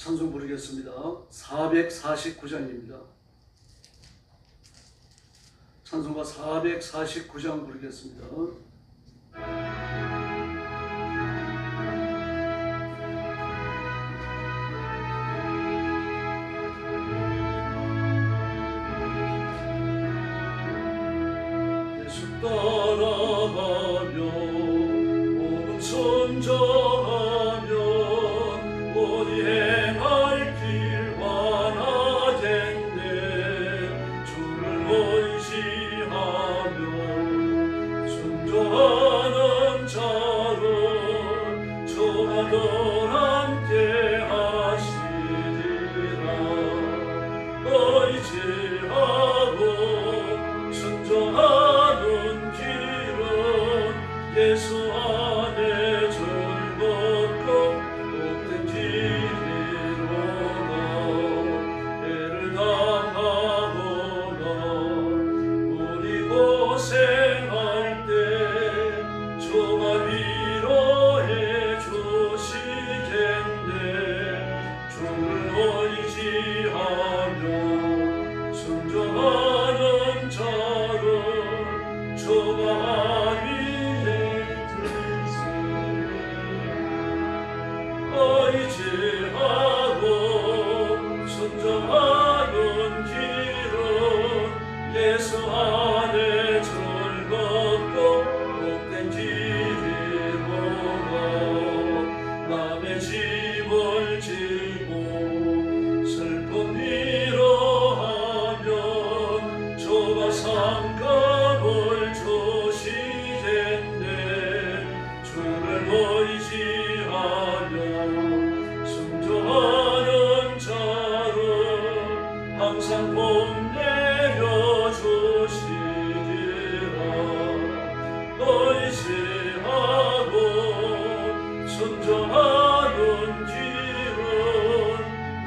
찬송 부르겠습니다. 449장입니다. 찬송가 449장 부르겠습니다. 예수 따라가며 복음 선전하며 어디 행할 길 많아졌네. 주를 의지하며 순종하는 자로 저와 늘 함께 하시리라. 의지하고 순종하는 길은 예수 안에 즐겁고 복된 길이로다. 애를 당하거나 우리 고생할 때 저가 위로해 주시겠네. 주를 의지하며 순종하는 자를 저가 위에 의지하고 순종하는 길은 예수 안에 즐겁고 복된 길이로다. 남의 짐을 지고 슬픔 위로하면 저가 상감을 주시겠네. 주를 의지하며 순종하는 자를 항상 봄내려 주시리라. 의지하고 순종하는 길은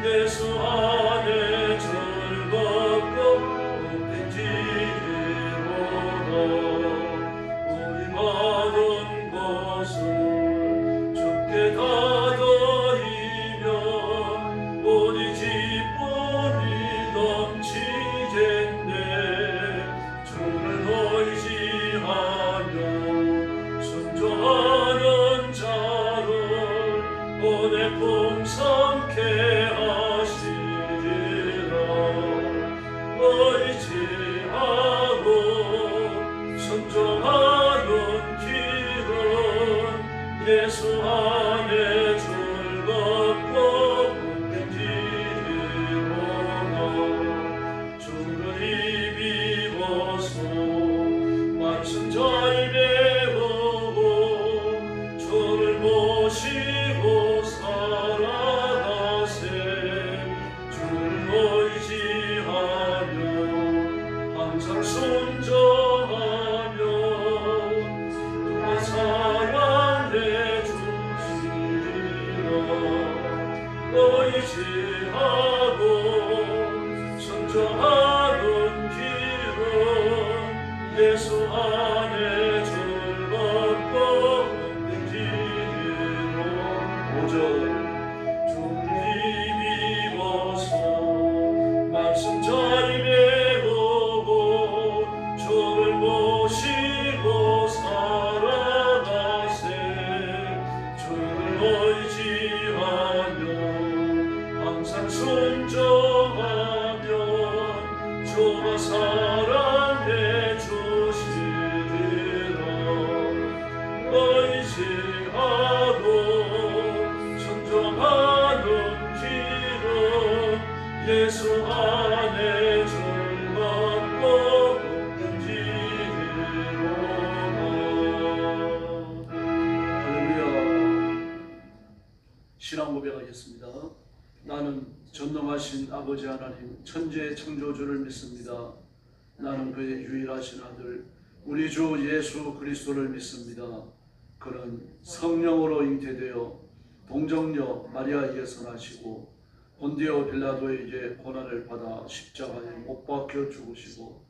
예수 안에 즐겁고 복된 길이로다. 우리 받은 것을 주께 다 드리며 우리 기쁨이 넘치겠네. 주를 의지하며 순종하는 자를 은혜 풍성케 하시리라. 의지하고 순종하는 길은 예수 안에 즐겁고 복된 길이로다. 주를 힘입어서 말씀 잘 배우고 주를 모시고 살아가세. 주를 의지하며 항상 순종하며 주의 사랑해 주시리라. 의지하고 순종하는 길은 예수 안에 즐겁고 복된 길이로다. 5절 주를 힘입어서 말씀 잘 배우고 주를 모시고 살아가세. 주를 의지하며 항상 순종하며 주가 사랑해 주시리라. 의지하고 순종하는 길은 예수 안에 즐겁고 복된 길이로다. 할렐루야. 신앙 고백하겠습니다. 나는 전능하신 아버지 하나님 천지의 창조주를 믿습니다. 나는 그의 유일하신 아들 우리 주 예수 그리스도를 믿습니다. 그는 성령으로 잉태되어 동정녀 마리아에게서 나시고 본디오 빌라도에게 고난을 받아 십자가에 못 박혀 죽으시고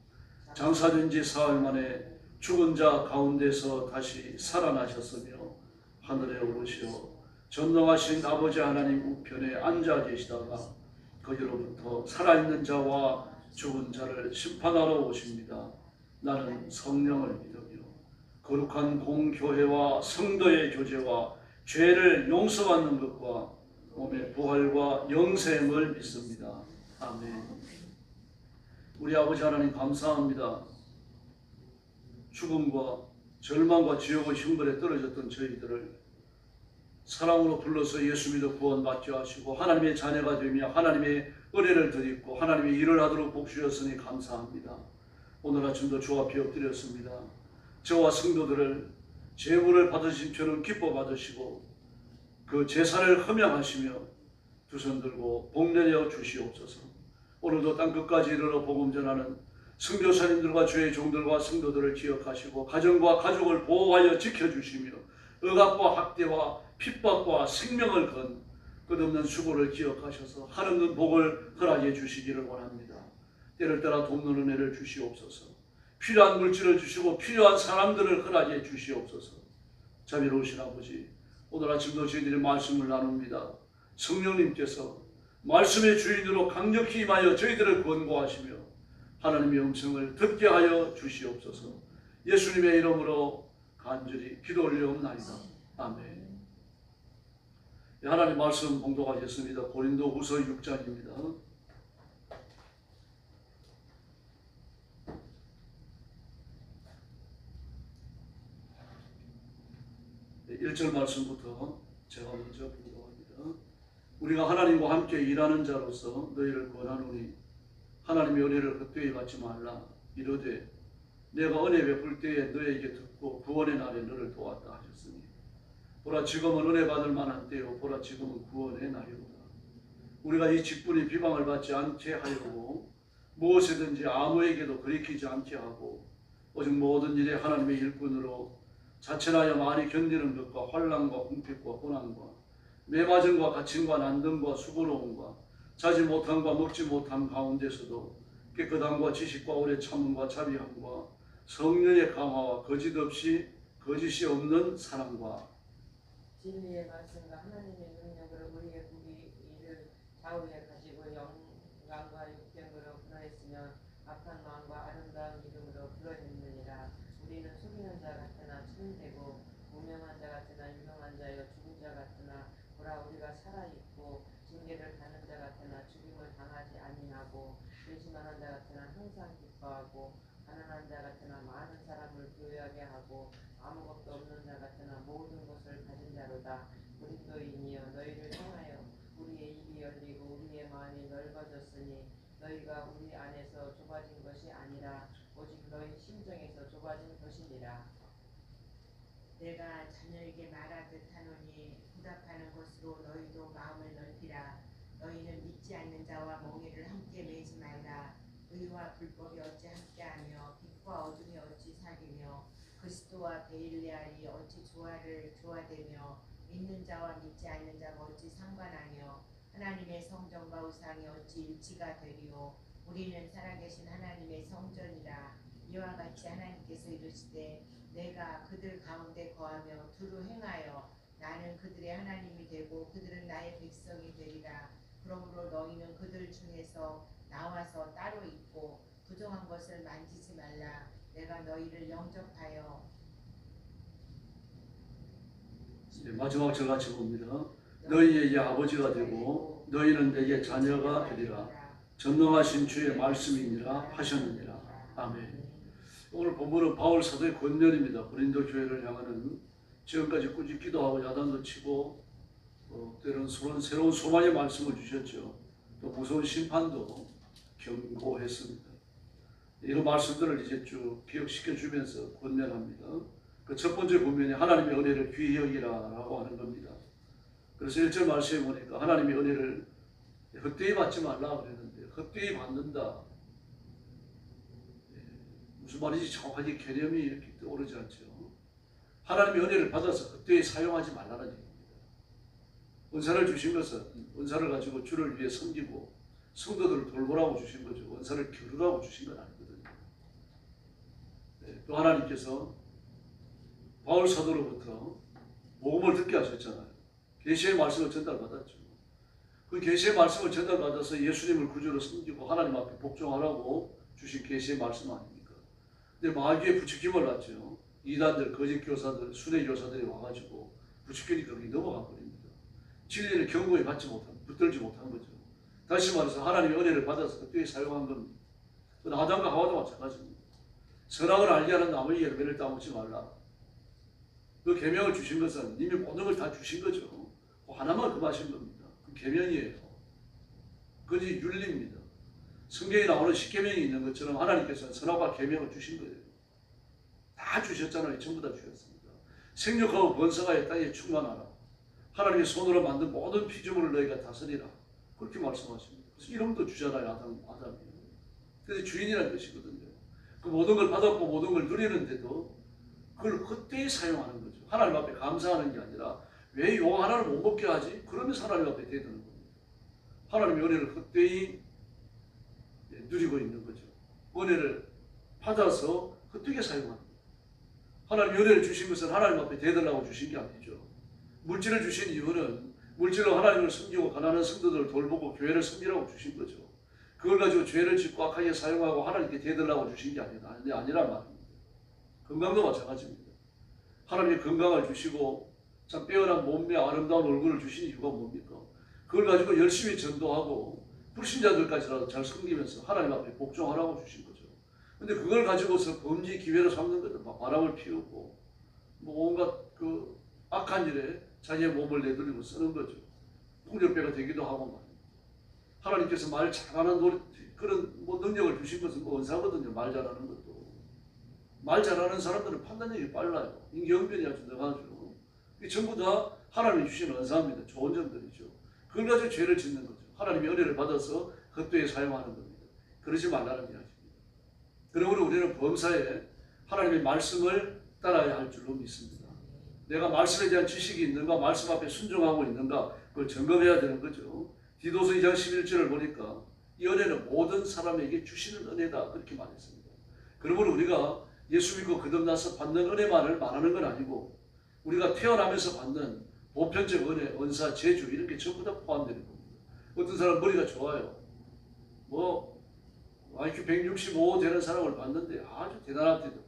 장사된 지 사흘 만에 죽은 자 가운데서 다시 살아나셨으며 하늘에 오르시어 전능하신 아버지 하나님 우편에 앉아 계시다가 거기로부터 살아있는 자와 죽은 자를 심판하러 오십니다. 나는 성령을 믿으며 거룩한 공교회와 성도의 교제와 죄를 용서받는 것과 몸의 부활과 영생을 믿습니다. 아멘. 우리 아버지 하나님 감사합니다. 죽음과 절망과 지옥의 흉벌에 떨어졌던 저희들을 사랑으로 불러서 예수 믿어 구원받게 하시고 하나님의 자녀가 되며 하나님의 은혜를 드리고 하나님의 일을 하도록 복주셨으니 감사합니다. 오늘 아침도 주 앞에 엎드렸습니다. 저와 성도들을 제물을 받으신 저는 기뻐 받으시고 그 제사를 흠양하시며 두 손 들고 복내려 주시옵소서. 오늘도 땅끝까지 이르러 복음 전하는 선교사님들과 주의 종들과 성도들을 기억하시고 가정과 가족을 보호하여 지켜주시며 억압과 학대와 핍박과 생명을 건 끝없는 수고를 기억하셔서 하늘은 복을 허락해 주시기를 원합니다. 때를 따라 돕는 은혜를 주시옵소서. 필요한 물질을 주시고 필요한 사람들을 허락해 주시옵소서. 자비로우신 아버지, 오늘 아침도 저희들이 말씀을 나눕니다. 성령님께서 말씀의 주인으로 강력히 임하여 저희들을 권고하시며 하나님의 음성을 듣게 하여 주시옵소서. 예수님의 이름으로 간절히 기도 올려옵나이다. 아멘. 하나님 말씀 봉독하겠습니다. 고린도후서 6장입니다. 1절 말씀부터 제가 먼저 봉독합니다. 우리가 하나님과 함께 일하는 자로서 너희를 권하노니 하나님의 은혜를 헛되이 받지 말라. 이르되 내가 은혜 베풀 때에 너에게 듣고 구원의 날에 너를 도왔다 하셨으니 보라 지금은 은혜 받을 만한 때요 보라 지금은 구원의 날이로다. 우리가 이 직분이 비방을 받지 않게 하려고 무엇이든지 아무에게도 거리키지 않게 하고 오직 모든 일에 하나님의 일꾼으로 자천하여 많이 견디는 것과 환난과 궁핍과 고난과 매맞음과 갇힘과 난등과 수고로움과 자지 못함과 먹지 못함 가운데서도 깨끗함과 지식과 오래 참음과 자비함과 성령의 강화와 거짓이 없는 사랑과 진리의 말씀과 하나님의 능력으로 우리의 일을 좌우에 가지고 영광과 육경으로 그러했으며 악한 마음과 아름다운 이름으로 그러했느니라. 우리는 속이는 자 같으나 참되고 무명한 자 같으나 유명한 자여 죽은 자 같으나 보라 우리가 살아있고 징계를 받는 자 같으나 죽임을 당하지 아니하고 배신하는 자 같으나 항상 기뻐하고 가난한 자 같으나 많은 사람을 교회하게 하고 아무것도 없는 자 같으나 모든 것을 가진 자로다. 그리스도인이여 너희를 향하여 우리의 입이 열리고 우리의 마음이 넓어졌으니 너희가 우리 안에서 좁아진 것이 아니라 오직 너희 심정에서 좁아진 것이니라. 내가 자녀에게 말하듯 하노니 부답하는 것으로 너희도 마음을 넓히라. 너희는 믿지 않는 자와 멍에를 함께 매지 말라. 의와 불법이 어찌 함께하며 빛과 어둠이 어찌 사귀며 그리스도와 베일레알이 어찌 조화되며 믿는 자와 믿지 않는 자가 어찌 상관하며 하나님의 성전과 우상이 어찌 일치가 되리요. 우리는 살아계신 하나님의 성전이라. 이와 같이 하나님께서 이르시되 내가 그들 가운데 거하며 두루 행하여 나는 그들의 하나님이 되고 그들은 나의 백성이 되리라. 그러므로 너희는 그들 중에서 나와서 따로 있고 부정한 것을 만지지 말라. 내가 너희를 영접하여 마지막 절같이 봅니다. 너희에게 아버지가 되고 너희는 내게 자녀가 되리라. 전능하신 주의 말씀이니라 하셨느니라. 아멘. 오늘 본문은 바울 사도의 권면입니다. 고린도 교회를 향하는 지금까지 꾸준히 기도하고 야단도 치고 때로는 새로운 소망의 말씀을 주셨죠. 또 무서운 심판도 경고했습니다. 이런 말씀들을 이제 쭉 기억시켜 주면서 권면합니다. 그 첫 번째 권면이 하나님의 은혜를 귀히 여기라라고 하는 겁니다. 그래서 1절 말씀에 보니까 하나님의 은혜를 헛되이 받지 말라 그랬는데 헛되이 받는다. 무슨 말인지 정확하게 개념이 이렇게 떠오르지 않죠. 하나님의 은혜를 받아서 헛되이 사용하지 말라는 얘기입니다. 은사를 주신 것은 은사를 가지고 주를 위해 섬기고 성도들을 돌보라고 주신 거죠. 은사를 겨루라고 주신 건 아니거든요. 또 하나님께서 바울 사도로부터 복음을 듣게 하셨잖아요. 계시의 말씀을 전달받았죠. 그 계시의 말씀을 전달받아서 예수님을 구주로 섬기고 하나님 앞에 복종하라고 주신 계시의 말씀 아닙니까? 근데 마귀의 부추김을 받죠. 이단들, 거짓 교사들, 순회 교사들이 와가지고 부추기니까 거기 넘어가 버립니다. 진리를 경고에 받지 못한, 붙들지 못한 거죠. 다시 말해서 하나님의 은혜를 받아서 그때 사용한 겁니다. 아담과 하와도 마찬가지입니다. 선악을 알게 하는 나무의 열매를 따먹지 말라. 그 계명을 주신 것은 이미 모든 걸 다 주신 거죠. 그 하나만 금하신 겁니다. 그 계명이에요. 그것이 윤리입니다. 성경에 나오는 십계명이 있는 것처럼 하나님께서는 선악과 계명을 주신 거예요. 다 주셨잖아요. 전부 다 주셨습니다. 생육하고 번성하여 땅에 충만하라. 하나님의 손으로 만든 모든 피조물을 너희가 다스리라. 그렇게 말씀하십니다. 그래서 이름도 주잖아요. 아담이. 그래서 주인이라는 뜻이거든요. 그 모든 걸 받았고 모든 걸 누리는데도 그걸 헛되이 사용하는 거죠. 하나님 앞에 감사하는 게 아니라 왜 요 하나를 못 먹게 하지? 그러면서 하나님 앞에 대드는 겁니다. 하나님의 은혜를 헛되이 누리고 있는 거죠. 은혜를 받아서 헛되게 사용하는 거예요. 하나님의 은혜를 주신 것은 하나님 앞에 대들라고 주신 게 아니죠. 물질을 주신 이유는 물질로 하나님을 섬기고 가난한 성도들을 돌보고 교회를 섬기라고 주신 거죠. 그걸 가지고 죄를 짓고 악하게 사용하고 하나님께 대들라고 주신 게 아니란 말입니다. 건강도 마찬가지입니다. 하나님이 건강을 주시고 참 빼어난 몸매 아름다운 얼굴을 주신 이유가 뭡니까? 그걸 가지고 열심히 전도하고 불신자들까지라도 잘 섬기면서 하나님 앞에 복종하라고 주신 거죠. 근데 그걸 가지고서 범죄 기회로 삼는 거죠. 막 바람을 피우고 뭐 온갖 그 악한 일에 자기의 몸을 내돌리고 쓰는 거죠. 풍력배가 되기도 하고 말입니다. 하나님께서 말 잘하는 그런 뭐 능력을 주신 것은 뭐 은사거든요. 말 잘하는 것도. 말 잘하는 사람들은 판단력이 빨라요. 인기응변이 아주 능하죠. 이게 전부 다 하나님이 주신 은사입니다. 좋은 점들이죠. 그걸 가지고 죄를 짓는 거죠. 하나님의 은혜를 받아서 헛되이 사용하는 겁니다. 그러지 말라는 이야기입니다. 그러므로 우리는 범사에 하나님의 말씀을 따라야 할 줄로 믿습니다. 내가 말씀에 대한 지식이 있는가, 말씀 앞에 순종하고 있는가, 그걸 점검해야 되는 거죠. 디도서 2장 11절을 보니까 이 은혜는 모든 사람에게 주시는 은혜다 그렇게 말했습니다. 그러므로 우리가 예수 믿고 거듭나서 받는 은혜만을 말하는 건 아니고 우리가 태어나면서 받는 보편적 은혜, 은사, 재주 이런 게 전부 다 포함되는 겁니다. 어떤 사람 머리가 좋아요. 뭐 IQ 165 되는 사람을 봤는데 아주 대단합니다.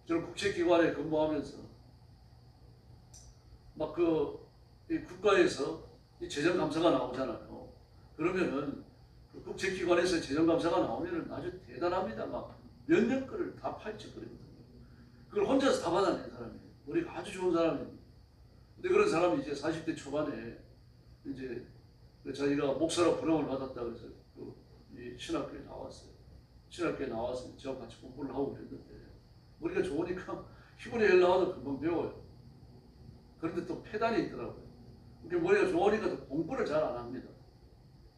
저는 국제기관에 근무하면서 막 국가에서 이 재정감사가 나오잖아요. 그러면은 그 국제기관에서 재정감사가 나오면은 아주 대단합니다. 막 몇몇 거를 다 파헤쳐버리거든요. 그걸 혼자서 다 받아낸 사람이에요. 머리가 아주 좋은 사람입니다. 근데 그런 사람이 이제 40대 초반에 이제 자기가 목사로 부름을 받았다 그래서 이 신학교에 나왔어요. 신학교에 나와서 저와 같이 공부를 하고 그랬는데 머리가 좋으니까 시골에 나와도 금방 배워요. 그런데 또 폐단이 있더라고요. 머리가 좋으니까 또 공부를 잘 안 합니다.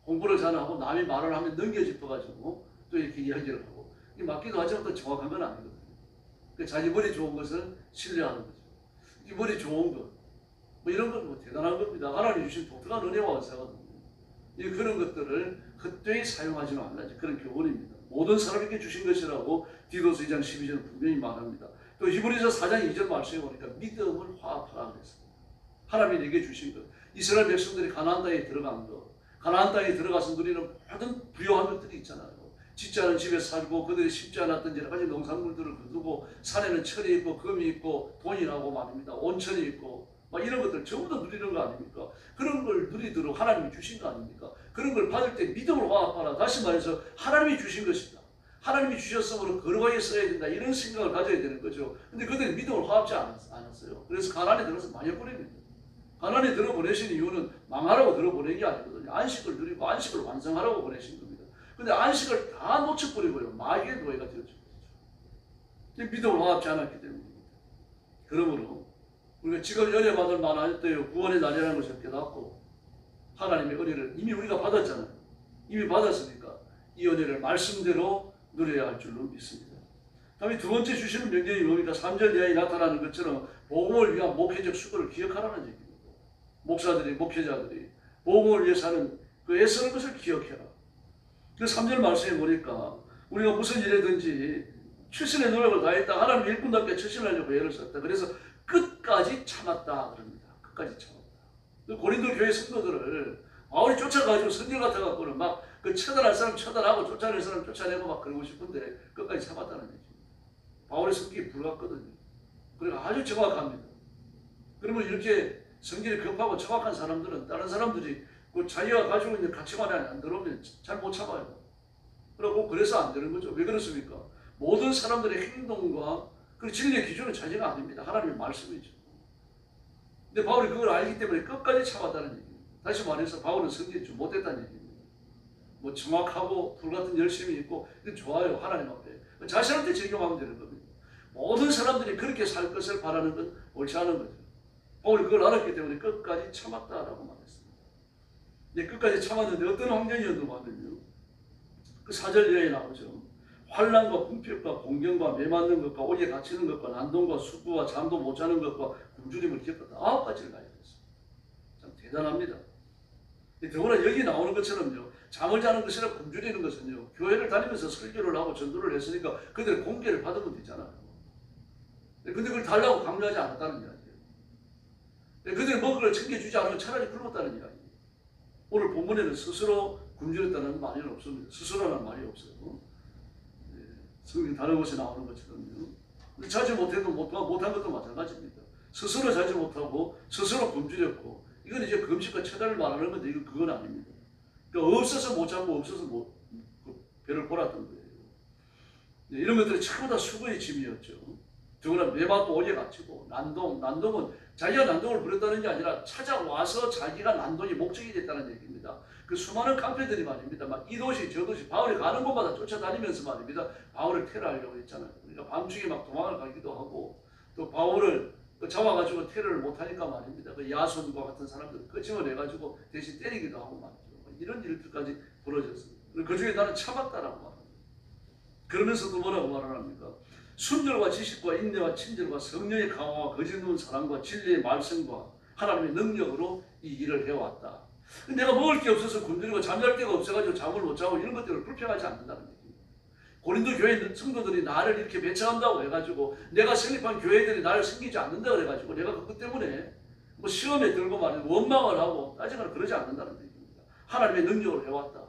공부를 잘 하고 남이 말을 하면 넘겨짚어가지고 또 이렇게 이야기를 하고 이게 맞기도 하지만 또 정확한 건 아니거든요. 자기 머리 좋은 것은 신뢰하는 거죠. 이 머리 좋은 것, 뭐 이런 건 뭐 대단한 겁니다. 하나님 주신 독특한 은혜와 은사거든요. 그런 것들을 헛되이 사용하지 말라. 그런 교훈입니다. 모든 사람에게 주신 것이라고 디도서 2장 12절 분명히 말합니다. 또 히브리서 4장 2절 말씀에 보니까 믿음을 화합하라 그랬습니다. 하나님이 내게 주신 것. 이스라엘 백성들이 가나안 땅에 들어간 것. 가나안 땅에 들어가서 누리는 모든 부요한 것들이 있잖아요. 짓지 않은 집에 살고 그들이 심지 않았던 여러 가지 농산물들을 거두고 산에는 철이 있고 금이 있고 돈이 나고 말입니다. 온천이 있고 막 이런 것들 전부 다 누리는 거 아닙니까? 그런 걸 누리도록 하나님이 주신 거 아닙니까? 그런 걸 받을 때 믿음을 화합하라. 다시 말해서 하나님이 주신 것이다. 하나님이 주셨으므로 거룩하게 써야 된다. 이런 생각을 가져야 되는 거죠. 근데 그들이 믿음을 화합지 않았어요. 그래서 가나안에 들어서 망해버립니다. 가나안에 들어보내신 이유는 망하라고 들어보낸 게 아니거든요. 안식을 누리고 안식을 완성하라고 보내신 겁니다. 근데 안식을 다 놓쳐버리고요. 마귀의 노예가 되어진 거죠. 믿음을 화합지 않았기 때문입니다. 그러므로 우리가 지금 은혜 받을 만할 때요. 구원의 날이라는 것을 깨닫고 하나님의 은혜를 이미 우리가 받았잖아요. 이미 받았으니까 이 은혜를 말씀대로 누려야 할 줄로 믿습니다. 다음에 두 번째 주시는 명령이 뭡니까? 3절 이하에 나타나는 것처럼 복음을 위한 목회적 수고를 기억하라는 얘기입니다. 목사들이, 목회자들이 복음을 위해 사는 그 애쓰는 것을 기억해라. 그 3절 말씀에 보니까 우리가 무슨 일이든지 최선의 노력을 다했다. 하나님 일꾼답게 처신하려고 애를 썼다. 그래서 끝까지 참았다 그럽니다. 끝까지 참았다. 고린도 교회 성도들을 바울이 쫓아가지고 성질 같아갖고는 막 그 처단할 사람 처단하고 쫓아낼 사람 쫓아내고 막 그러고 싶은데 끝까지 참았다는 얘기죠. 바울의 성격이 불같거든요. 그러니까 아주 정확합니다. 그러면 이렇게 성질이 급하고 정확한 사람들은 다른 사람들이 그 자기가 가지고 있는 가치관에 안 들어오면 잘 못 참아요. 그래서 안 되는 거죠. 왜 그렇습니까? 모든 사람들의 행동과 그 진리의 기준은 자기가 아닙니다. 하나님의 말씀이죠. 근데 바울이 그걸 알기 때문에 끝까지 참았다는 얘기입니다. 다시 말해서 바울은 성질이 좀 못됐다는 얘기입니다. 뭐 정확하고 불같은 열심이 있고 이건 좋아요. 하나님 앞에 자신한테 적용하면 되는 겁니다. 모든 사람들이 그렇게 살 것을 바라는 건 옳지 않은 거죠. 바울이 그걸 알았기 때문에 끝까지 참았다라고 말했습니다. 이제 끝까지 참았는데 어떤 환경이었는가 하면요, 그 4절 이하에 나오죠. 환난과 궁핍과 공경과 매맞는 것과 오리에 갇히는 것과 난동과 숙부와 잠도 못 자는 것과 굶주림을 겪었다. 9가지를 가지고 있습니다. 참 대단합니다. 더구나 여기 나오는 것처럼요, 잠을 자는 것이나 굶주리는 것은요, 교회를 다니면서 설교를 하고 전도를 했으니까 그들의 공개를 받으면 되잖아요. 근데 그걸 달라고 강요하지 않았다는 이야기예요. 그들이 먹을 걸 챙겨주지 않으면 차라리 굶었다는 이야기예요. 오늘 본문에는 스스로 굶주렸다는 말이 없습니다. 스스로라는 말이 없어요. 성경 다른 곳에 나오는 것처럼요. 자지 못해도 못한 것도 마찬가지입니다. 스스로 자지 못하고 스스로 굶주렸고, 이건 이제 금식과 처단을 말하는 건데 이건 그건 아닙니다. 그러니까 없어서 못 잡고 없어서 배를 골았던 거예요. 이런 것들이 전부 다 수고의 짐이었죠. 더구나 매맞고 오리에 갇히고 난동은 자기가 난동을 부렸다는 게 아니라 찾아와서 자기가 난동이 목적이 됐다는 얘기입니다. 그 수많은 깡패들이 말입니다. 막 이 도시 저 도시 바울이 가는 곳마다 쫓아다니면서 말입니다. 바울을 테러하려고 했잖아요. 그러니까 밤중에 막 도망을 가기도 하고, 또 바울을 잡아가지고 테러를 못하니까 말입니다. 그 야손과 같은 사람들 끄집어 내가지고 대신 때리기도 하고 말이죠. 이런 일들까지 벌어졌습니다. 그 중에 나는 참았다라고 말합니다. 그러면서도 뭐라고 말을 합니까? 순절과 지식과 인내와 친절과 성령의 강화와 거짓없는 사랑과 진리의 말씀과 하나님의 능력으로 이 일을 해왔다. 내가 먹을 게 없어서 굶주리고 잠잘 데가 없어가지고 잠을 못 자고 이런 것들을 불평하지 않는다는 얘기입니다. 고린도 교회 성도들이 나를 이렇게 배척한다고 해가지고, 내가 설립한 교회들이 나를 섬기지 않는다 그래가지고 내가 그것 때문에 뭐 시험에 들고 말이야 원망을 하고 따지거나 그러지 않는다는 얘기입니다. 하나님의 능력으로 해왔다.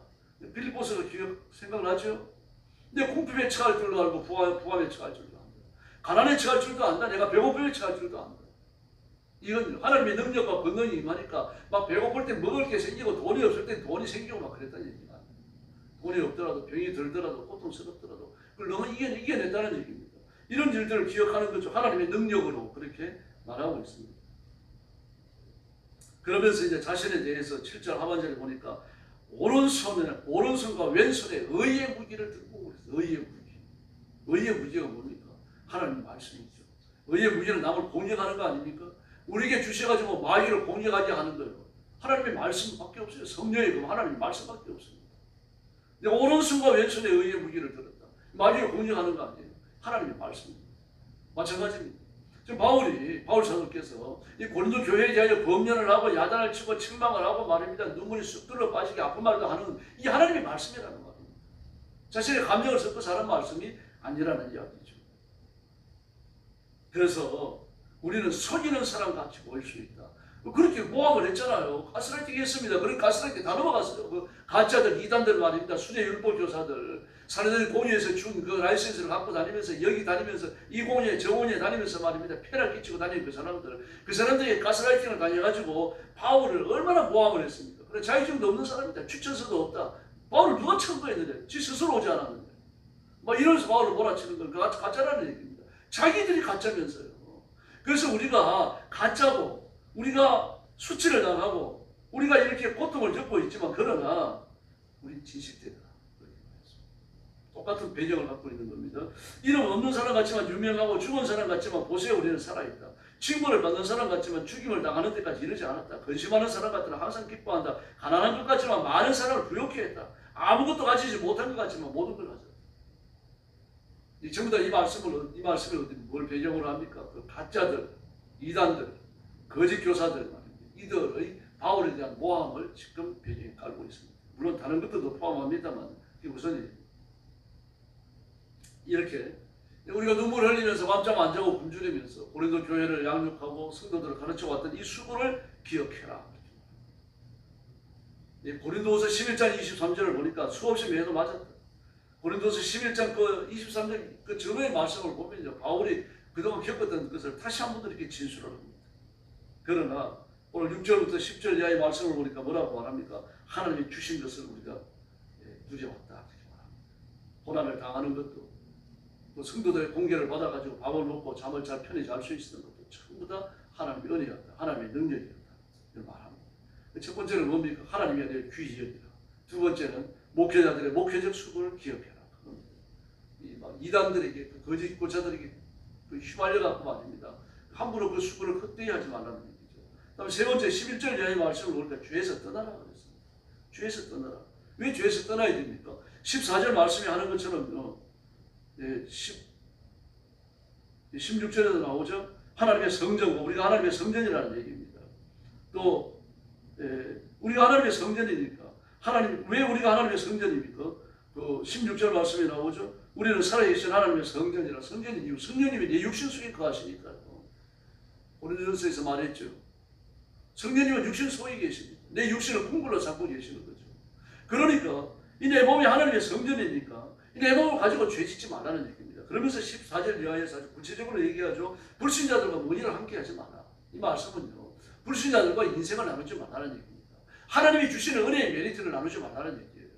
빌립보서가 생각나죠? 내가 궁핍에 처할 줄도 알고 부함에 처할 줄도 안다. 가난에 처할 줄도 안다. 내가 배고픔에 처할 줄도 안다. 이건 하나님의 능력과 권능이 임하니까 막 배고플 때 먹을 게 생기고 돈이 없을 때 돈이 생기고 막 그랬다는 얘기가 아니에요. 돈이 없더라도 병이 들더라도 고통스럽더라도 그걸 너무 이겨냈다는 얘기입니다. 이런 일들을 기억하는 거죠. 하나님의 능력으로 그렇게 말하고 있습니다. 그러면서 이제 자신에 대해서 7절 하반절에 보니까 오른손과 왼손에 의의 무기를 들고 그랬어요. 의의 무기. 의의 무기가 뭡니까? 하나님의 말씀이죠. 의의 무기는 남을 공격하는 거 아닙니까? 우리에게 주셔가지고 마귀를 공격하게 하는 거예요. 하나님의 말씀밖에 없어요. 성령의 그 하나님의 말씀밖에 없습니다. 근데 오른손과 왼손에 의의 무기를 들었다. 마귀를 공격하는 거 아니에요. 하나님의 말씀입니다. 마찬가지입니다. 지금 바울 사도께서 이 고린도 교회에 대하여 범련을 하고 야단을 치고 책망을 하고 말입니다. 눈물이 쑥 들어 빠지게 아픈 말도 하는 이 하나님의 말씀이라는 말입니다. 자신의 감정을 섞어서 하는 말씀이 아니라는 이야기죠. 그래서 우리는 속이는 사람 같이 보일 수 있다. 그렇게 모함을 했잖아요. 가스라이팅 했습니다. 그런 가스라이팅 다 넘어갔어요. 그 가짜들, 이단들 말입니다. 순회 율법 교사들, 사내들이 공회에서 준 그 라이센스를 갖고 다니면서 여기 다니면서 이 공회 저 공회 다니면서 말입니다. 폐를 끼치고 다니는 그 사람들이 가스라이팅을 다녀가지고 바울을 얼마나 모함을 했습니까? 그래 자격증도 없는 사람이다. 추천서도 없다. 바울을 누가 청구했는데? 지 스스로 오지 않았는데. 막 이러면서 바울을 몰아치는 건 가짜라는 얘기입니다. 자기들이 가짜면서요. 그래서 우리가 가짜고 우리가 수치를 당하고 우리가 이렇게 고통을 겪고 있지만 그러나 우린 진실되다. 똑같은 배경을 갖고 있는 겁니다. 이름 없는 사람 같지만 유명하고 죽은 사람 같지만 보세요, 우리는 살아있다. 징벌을 받는 사람 같지만 죽임을 당하는 데까지 이르지 않았다. 근심하는 사람 같으나 항상 기뻐한다. 가난한 것 같지만 많은 사람을 부욕해 했다. 아무것도 가지지 못한 것 같지만 모든 걸 가졌다. 전부 다 이 말씀을 뭘 배경으로 합니까? 그 가짜들, 이단들, 거짓 교사들, 이들의 바울에 대한 모함을 지금 배경에 깔고 있습니다. 물론 다른 것들도 포함합니다만 이게 무슨 일입니까? 이렇게 우리가 눈물 흘리면서 밤잠 안 자고 굶주리면서 고린도 교회를 양육하고 성도들을 가르쳐왔던 이 수고를 기억해라. 고린도후서 11장 23절을 보니까 수없이 매도 맞았다. 고린도서 11장 그 23절 그 전후의 말씀을 보면요, 바울이 그동안 겪었던 것을 다시 한 번 더 이렇게 진술을 합니다. 그러나 오늘 6절부터 10절 이하의 말씀을 보니까 뭐라고 말합니까? 하나님이 주신 것을 우리가 누려왔다. 고난을 당하는 것도, 또 성도들의 공개를 받아가지고 밥을 먹고 잠을 잘 편히 잘 수 있었던 것도 전부 다 하나님의 은혜였다. 하나님의 능력이었다. 이걸 말합니다. 첫 번째는 뭡니까? 하나님이 내 귀히 여기라. 두 번째는 목회자들의 목회적 수고를 기억해라. 이단들에게, 그 거짓 고자들에게 휘말려갖고 말입니다. 함부로 그 수고를 헛되이 하지 말라는 얘기죠. 다음 세 번째 11절 이하의 말씀을 보니까 죄에서 떠나라 그랬습니다. 죄에서 떠나라. 왜 죄에서 떠나야 됩니까? 14절 말씀이 하는 것처럼요. 16절에도 나오죠. 하나님의 성전과 우리가 하나님의 성전이라는 얘기입니다. 또 우리가 하나님의 성전이니까 하나님, 왜 우리가 하나님의 성전입니까? 그 16절 말씀에 나오죠. 우리는 살아계신 하나님의 성전이라. 성전인 이유, 성령님이 내 육신 속에 거하시니까요. 고린도전서에서 말했죠. 성령님은 육신 속에 계십니다. 내 육신을 궁궐로 잡고 계시는 거죠. 그러니까 이 내 몸이 하나님의 성전이니까 이 내 몸을 가지고 죄 짓지 말라는 얘기입니다. 그러면서 14절 이하에서 아주 구체적으로 얘기하죠. 불신자들과 mon의를 함께 하지 마라. 이 말씀은요, 불신자들과 인생을 나누지 말라는 얘기입니다. 하나님이 주시는 은혜의 메리트를 나누지 말라는 얘기예요.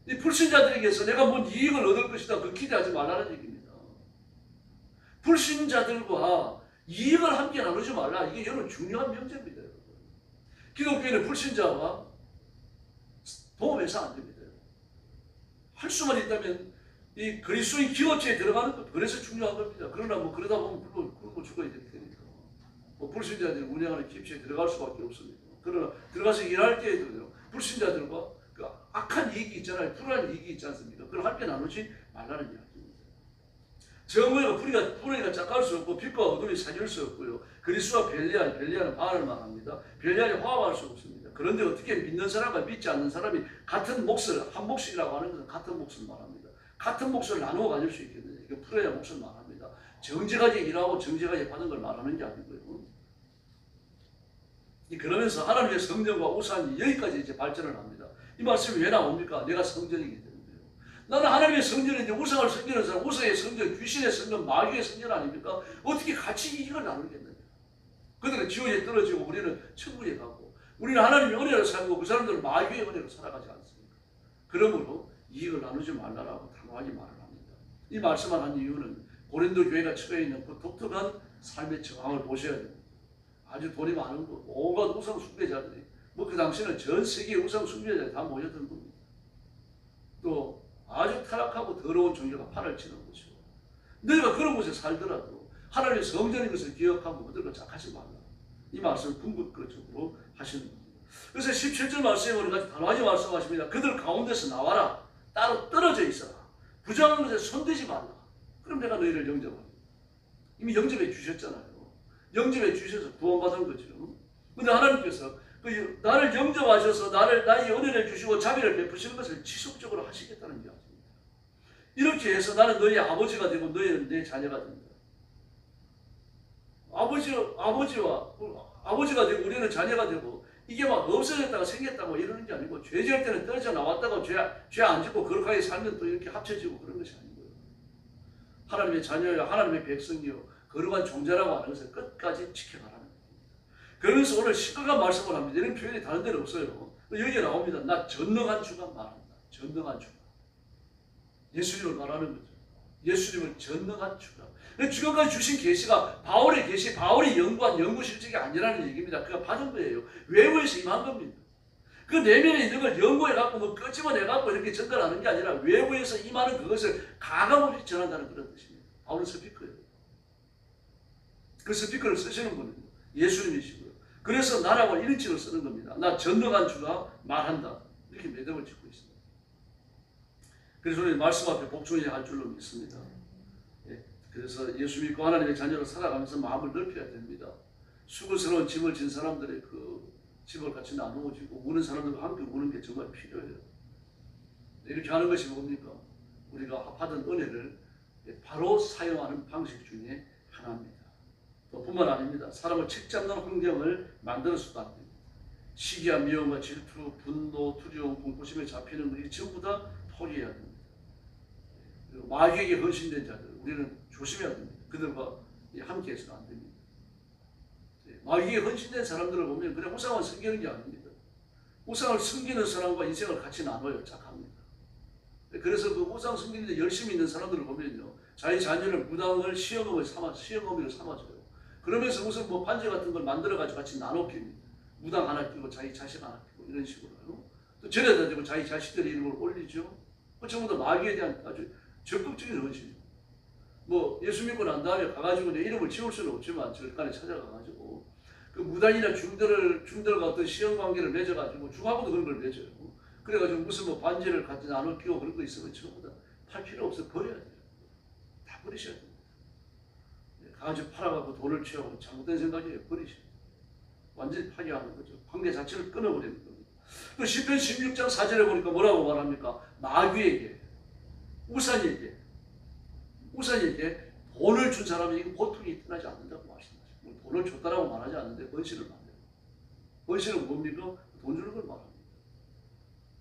이 불신자들에게서 내가 뭔 이익을 얻을 것이다, 그 기대하지 말라는 얘기입니다. 불신자들과 이익을 함께 나누지 말라. 이게 여러분 중요한 명제입니다. 여러분. 기독교에는 불신자와 동업해서 안 됩니다. 할 수만 있다면 이 그리스도인 기업체에 들어가는 것도 그래서 중요한 겁니다. 그러나 뭐 그러다 보면 굶고 죽어야 되니까. 뭐 불신자들이 운영하는 기업체에 들어갈 수밖에 없습니다. 그러나 들어가서 일할 때에도요, 불신자들과 그 악한 이익이 있잖아요. 불안한 이익이 있지 않습니까? 그걸 함께 나누지 말라는 이야기입니다. 정오가 뿌리가 짝갈 수 없고 빛과 어둠이 사귈 수 없고요. 그리스도와 벨리알은 바알을 말합니다. 벨리알이 화합할 수 없습니다. 그런데 어떻게 믿는 사람과 믿지 않는 사람이 같은 몫을, 한 몫이라고 하는 것은 같은 몫을 말합니다. 같은 몫을 나누어 가질 수 있겠느냐. 이거 풀어야 몫을 말합니다. 정직하게 일하고 정직하게 받은 걸 말하는 게 아니고요. 그러면서 하나님의 성전과 우상이 여기까지 이제 발전을 합니다. 이 말씀이 왜 나옵니까? 내가 성전이기 때문에요. 나는 하나님의 성전인데 우상을 섬기는 사람, 우상의 성전, 귀신의 성전, 마귀의 성전 아닙니까? 어떻게 같이 이익을 나누겠느냐? 그들은 지옥에 떨어지고 우리는 천국에 가고, 우리는 하나님의 은혜를 살고 그 사람들은 마귀의 은혜로 살아가지 않습니까? 그러므로 이익을 나누지 말라라고 단호하게 말을 합니다. 이 말씀을 한 이유는 고린도 교회가 처해 있는 그 독특한 삶의 정황을 보셔야 됩니다. 아주 돈이 많은 거, 온갖 우상 숭배자들이, 뭐 그 당시에는 전 세계 우상 숭배자들이 다 모였던 겁니다. 또 아주 타락하고 더러운 종교가 팔을 치는 것이고, 너희가 그런 곳에 살더라도 하나님의 성전인 것을 기억하고 그들과 착하지 말라. 이 말씀을 궁극적으로 하시는 겁니다. 그래서 17절 말씀에 우리가 단호하게 말씀하십니다. 그들 가운데서 나와라. 따로 떨어져 있어라. 부정한 것에 손대지 말라. 그럼 내가 너희를 영접하리라. 이미 영접해 주셨잖아요. 영접해 주셔서 구원받은 거죠. 그런데 하나님께서 나를 영접하셔서 나의 은혜를 주시고 자비를 베푸시는 것을 지속적으로 하시겠다는 이야기입니다. 이렇게 해서 나는 너희 아버지가 되고 너희는 내 자녀가 된다. 아버지가 되고 우리는 자녀가 되고, 이게 막 없어졌다가 생겼다고 이러는 게 아니고, 죄 지을 때는 떨어져 나왔다가 죄 안 짓고 거룩하게 살면 또 이렇게 합쳐지고 그런 것이 아니고요. 하나님의 자녀여, 하나님의 백성이요, 거룩한 종자라고 하는 것을 끝까지 지켜가라는 겁니다. 그러면서 오늘 심각한 말씀을 합니다. 이런 표현이 다른 데는 없어요. 여기에 나옵니다. 나 전능한 주가 말한다. 전능한 주가. 예수님을 말하는 거죠. 예수님을 전능한 주가. 지금까지 주신 계시가 바울의 계시, 바울이 연구한 연구 실적이 아니라는 얘기입니다. 그가 받은 거예요. 외부에서 임한 겁니다. 그 내면에 있는 걸 연구해갖고 뭐 끄집어내갖고 이렇게 전달하는 게 아니라 외부에서 임하는 그것을 가감없이 전한다는 그런 뜻입니다. 바울은 스피커예요. 그 스피커를 쓰시는 분은 예수님이시고요. 그래서 나라고 이름칭을 쓰는 겁니다. 나 전능한 주가 말한다. 이렇게 매듭을 짓고 있습니다. 그래서 우리 말씀 앞에 복종해야 할 줄로 믿습니다. 그래서 예수 믿고 하나님의 자녀로 살아가면서 마음을 넓혀야 됩니다. 수고스러운 짐을 진 사람들의 그 짐을 같이 나누어지고 우는 사람들과 함께 우는 게 정말 필요해요. 이렇게 하는 것이 뭡니까? 우리가 받은 은혜를 바로 사용하는 방식 중에 하나입니다. 또 뿐만 아닙니다. 사람을 책잡는 환경을 만들어서도 안 됩니다. 시기와 미움과 질투, 분노, 두려움, 공포심에 잡히는 것이 전부 다 포기해야 됩니다. 그리고 마귀에게 헌신된 자들 우리는 조심해야 됩니다. 그들과 함께 해서는 안 됩니다. 마귀에게 헌신된 사람들을 보면 그냥 우상을 섬기는 게 아닙니다. 우상을 섬기는 사람과 인생을 같이 나눠요. 착합니다. 그래서 그 우상 섬기는 데 열심히 있는 사람들을 보면요, 자기 자녀를 무당을 시험으로 삼아줘요. 그러면서 무슨 뭐 반지 같은 걸 만들어가지고 같이 나눠 깁니다. 무당 하나 끼고 자기 자식 하나 끼고 이런 식으로요. 또 절에다 대고 자기 자식들 이름을 올리죠. 그 전부 다 마귀에 대한 아주 적극적인 헌신이죠. 뭐 예수 믿고 난 다음에 가가지고 내 이름을 지울 수는 없지만 절간에 찾아가가지고 그 무당이나 중들과 어떤 시험 관계를 맺어가지고 중하고도 그런 걸 맺어요. 그래가지고 무슨 뭐 반지를 같이 나눠 끼고 그런 거 있으면 전부 다 팔 필요 없어 버려야 돼요. 다 버리셔야 돼요. 가가지고 팔아갖고 돈을 취하고 잘못된 생각이에요. 버리셔야 돼요. 완전히 파괴하는 거죠. 관계 자체를 끊어버리는 겁니다. 또 시편 16장 4절에 보니까 뭐라고 말합니까? 마귀에게, 우상에게 돈을 준 사람에게 고통이 떠나지 않는다고 말씀하십니다. 돈을 줬다라고 말하지 않는데 헌신을 말해요. 헌신은 뭡니까? 돈 주는 걸 말합니다.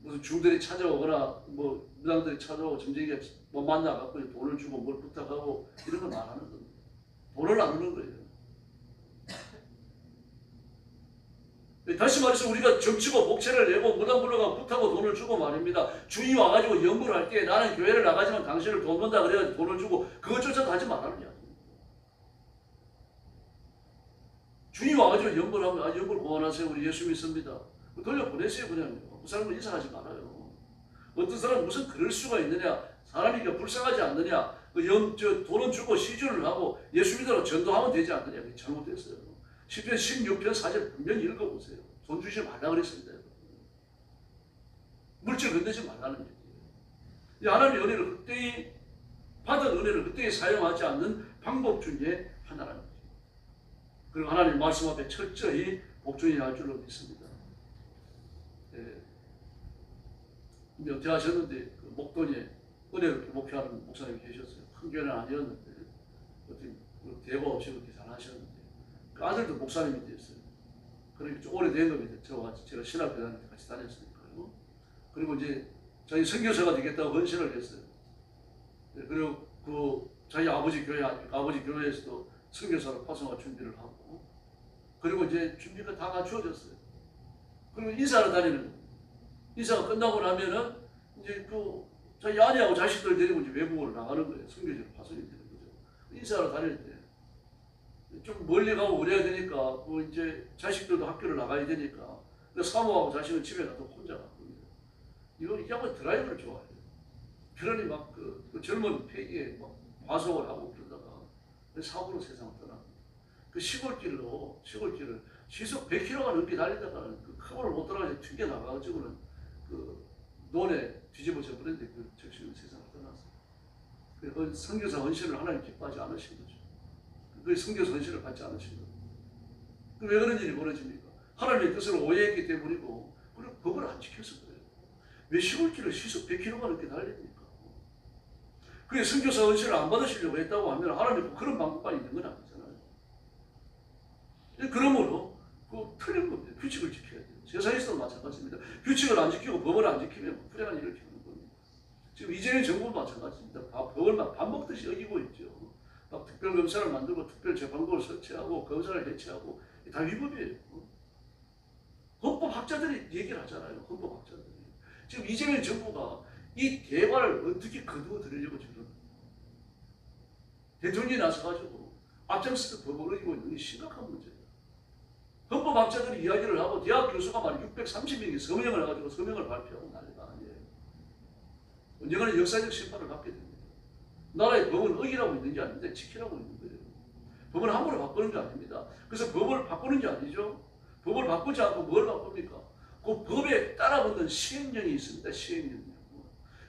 무슨 중들이 찾아오거나 뭐 무당들이 찾아오고 점쟁이가 못 만나갖고 돈을 주고 뭘 부탁하고 이런 걸 말하는 겁니다. 돈을 나누는 거예요. 다시 말해서 우리가 점치고 목채를 내고 무당 불러가 부탁하고 돈을 주고 말입니다. 주인이 와가지고 연구를 할 때 나는 교회를 나가지만 당신을 돈 번다 그래가지고 돈을 주고 그것조차도 하지 말라느냐. 주인이 와가지고 연구를 하면 연구를 고안하세요. 우리 예수 믿습니다. 돌려보내세요. 그냥 그 사람은 인사하지 말아요. 어떤 사람은 무슨 그럴 수가 있느냐. 사람이 불쌍하지 않느냐. 돈은 주고 시주를 하고 예수 믿으라고 전도하면 되지 않느냐. 그게 잘못됐어요. 시편 16편 4절 분명히 읽어보세요. 돈 주지 말라 그랬습니다. 물질 건드지 말라는 얘기예요. 하나님의 은혜를 헛되이 받은 은혜를 헛되이 사용하지 않는 방법 중에 하나라는 거죠. 그리고 하나님 말씀 앞에 철저히 복종해야 할 줄로 믿습니다. 근데 어떻게 하셨는데 그 목동에 은혜롭게 목회하는 목사님이 계셨어요. 큰 교회는 아니었는데 어떻게 대화 없이 그렇게 잘 하셨는데 그 아들도 목사님이 됐어요. 그러니까 좀 오래된 겁니다. 제가 신학대학에 같이 다녔으니까요. 그리고 이제 자기 선교사가 되겠다고 헌신을 했어요. 그리고 그 자기 아버지 교회에서도 선교사로 파송할 준비를 하고, 그리고 이제 준비가 다 갖추어졌어요. 그리고 인사를 다니는 거예요. 인사가 끝나고 나면은 이제 그 자기 아내하고 자식들 데리고 이제 외국으로 나가는 거예요. 선교지로 파송이 되는 거죠. 인사하러 다닐 때 좀 멀리 가고 그래야 되니까 그 이제 자식들도 학교를 나가야 되니까 사모하고 자식은 집에 가서 혼자 갔거든요. 이 양반 드라이브를 좋아해요. 그러니 막 그 젊은 폐기에 막 과속을 하고 그러다가 사고로 세상을 떠납니다. 그 시골길을 시속 100km가 넘게 달리다가는 그 커버를 못 들어가서 튕겨 나가가지고는 그 논에 뒤집어져 버렸는데 그 적시는 세상을 떠났어요. 그 선교사 헌신을 하나님 기뻐하지 않으신 거죠. 그 선교사 헌신을 받지 않으신 거죠. 왜 그런 일이 벌어집니까? 하나님의 뜻을 오해했기 때문이고, 그리고 법을 안 지켜서 그래요. 왜 시골길을 시속 100km가 넘게 달립니까? 그게 선교사 헌신을 안 받으시려고 했다고 하면 하나님 그런 방법만 있는 건 아니잖아요. 그러므로 그 틀린 겁니다. 규칙을 지켜야 돼요. 세상에서도 마찬가지입니다. 규칙을 안 지키고 법을 안 지키면 불행한 일을 겪는 겁니다. 지금 이재명 정부도 마찬가지입니다. 법을 막 밥 먹듯이 어기고 있죠. 막 특별검사를 만들고 특별재판국을 설치하고 검사를 해체하고 다 위법이에요. 헌법학자들이 얘기를 하잖아요. 헌법학자들이. 지금 이재명 정부가 이 대화를 어떻게 거두어 들으려고 지금 대통령이 나서가지고 앞장서서 법을 어기고 있는 게 심각한 문제예요. 헌법학자들이 이야기를 하고 대학 교수가 말 630명이 서명을 해가지고 서명을 발표하고 난리가 아니에요. 언젠가는 역사적 심판을 받게 됩니다. 나라의 법은 어기라고 있는 게 아닌데 지키라고 있는 거예요. 법을 함부로 바꾸는 게 아닙니다. 그래서 법을 바꾸는 게 아니죠. 법을 바꾸지 않고 뭘 바꿉니까? 그 법에 따라붙는 시행령이 있습니다. 시행령.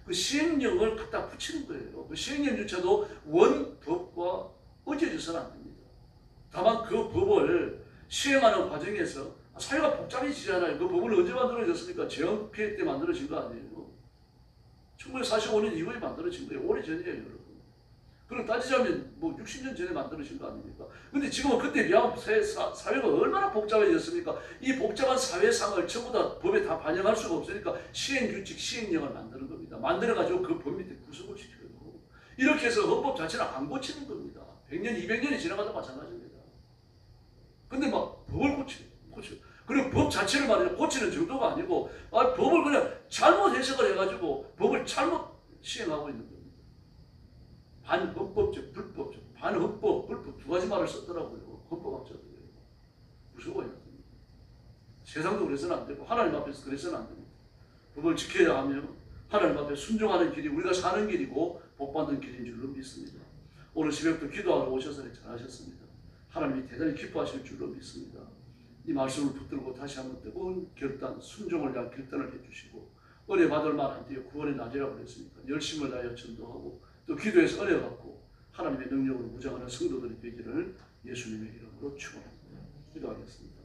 그 시행령을 갖다 붙이는 거예요. 그 시행령조차도 원법과 어겨져서는 안 됩니다. 다만 그 법을 시행하는 과정에서 사회가 복잡해지잖아요. 그 법을 언제 만들어졌습니까? 재형 피해 때 만들어진 거 아니에요. 1945년 이후에 만들어진 거예요. 오래전이에요, 여러분. 그럼 따지자면 뭐 60년 전에 만들어진 거 아닙니까? 근데 지금은 그때 비하면 사회가 얼마나 복잡해졌습니까? 이 복잡한 사회상을 전부 다 법에 다 반영할 수가 없으니까 시행규칙, 시행령을 만드는 겁니다. 만들어가지고 그 법 밑에 구속을 시켜요. 이렇게 해서 헌법 자체를 안 고치는 겁니다. 100년, 200년이 지나가도 마찬가지입니다. 근데 막 법을 고쳐. 그리고 법 자체를 말이죠. 고치는 정도가 아니고 법을 그냥 잘못 해석을 해가지고 법을 잘못 시행하고 있는 겁니다. 반헌법적, 불법적, 반헌법, 불법 두 가지 말을 썼더라고요. 헌법학자들이. 무서워요. 세상도 그래서는 안 되고 하나님 앞에서 그래서는 안 됩니다. 법을 지켜야 하면 하나님 앞에 순종하는 길이 우리가 사는 길이고 복받는 길인 줄로 믿습니다. 오늘 새벽도 기도하러 오셔서 잘하셨습니다. 하나님이 대단히 기뻐하실 줄로 믿습니다. 이 말씀을 붙들고 다시 한번 뜨거운 결단, 순종을 위한 결단을 해주시고 은혜 받을 만한 뒤에 구원의 낮이라고 그랬으니까 열심을 다하여 전도하고 또 기도해서 은혜 받고 하나님의 능력으로 무장하는 성도들이 되기를 예수님의 이름으로 축원합니다. 기도하겠습니다.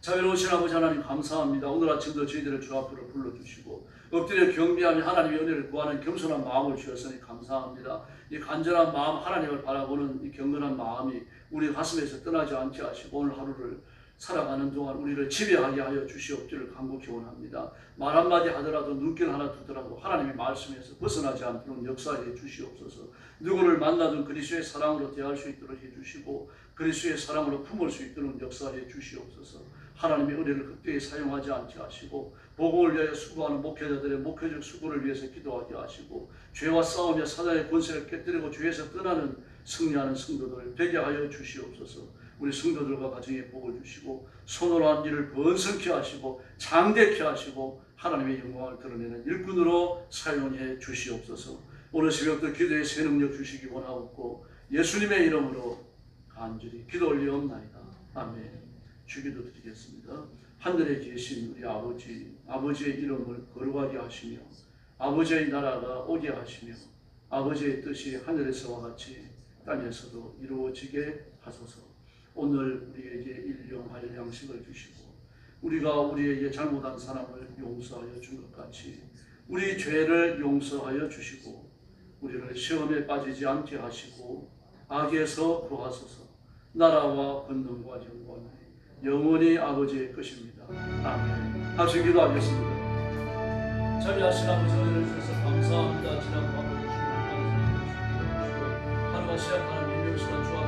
자비로우신 아버지 하나님 감사합니다. 오늘 아침도 저희들을 주 앞으로 불러주시고 엎드려 경배하며 하나님의 은혜를 구하는 겸손한 마음을 주셨으니 감사합니다. 이 간절한 마음, 하나님을 바라보는 이 경건한 마음이 우리 가슴에서 떠나지 않게 하시고 오늘 하루를 살아가는 동안 우리를 지배하게 하여 주시옵기를 간곡히 원합니다. 말 한마디 하더라도 눈길 하나 두더라도 하나님의 말씀에서 벗어나지 않도록 역사해 주시옵소서. 누구를 만나든 그리스도의 사랑으로 대할 수 있도록 해주시고 그리스도의 사랑으로 품을 수 있도록 역사해 주시옵소서. 하나님의 은혜를 극대히 사용하지 않게 하시고 복음을 위하여 수고하는 목회자들의 목회적 수고를 위해서 기도하게 하시고 죄와 싸우며 사단의 권세를 깨뜨리고 죄에서 떠나는 승리하는 성도들 되게 하여 주시옵소서. 우리 성도들과 가정에 복을 주시고 손으로 한 일을 번성케 하시고 장대케 하시고 하나님의 영광을 드러내는 일꾼으로 사용해 주시옵소서. 오늘 새벽도 기도의 새 능력 주시기 원하옵고 예수님의 이름으로 간절히 기도 올리옵나이다. 아멘. 주기도 드리겠습니다. 하늘에 계신 우리 아버지의 이름을 거룩하게 하시며 아버지의 나라가 오게 하시며 아버지의 뜻이 하늘에서와 같이 땅에서도 이루어지게 하소서. 오늘 우리에게 일용할 양식을 주시고 우리가 우리에게 잘못한 사람을 용서하여 준 것 같이 우리 죄를 용서하여 주시고 우리를 시험에 빠지지 않게 하시고 악에서 구하소서. 나라와 권능과 영광이 영원히 아버지의 것입니다. 아멘. 같이 기도하겠습니다. 자비하신 아버지 은혜를 주셔서 감사합니다. 지난 밤을 주님을 감사드리고 하루가 시작하는 민명시간 주와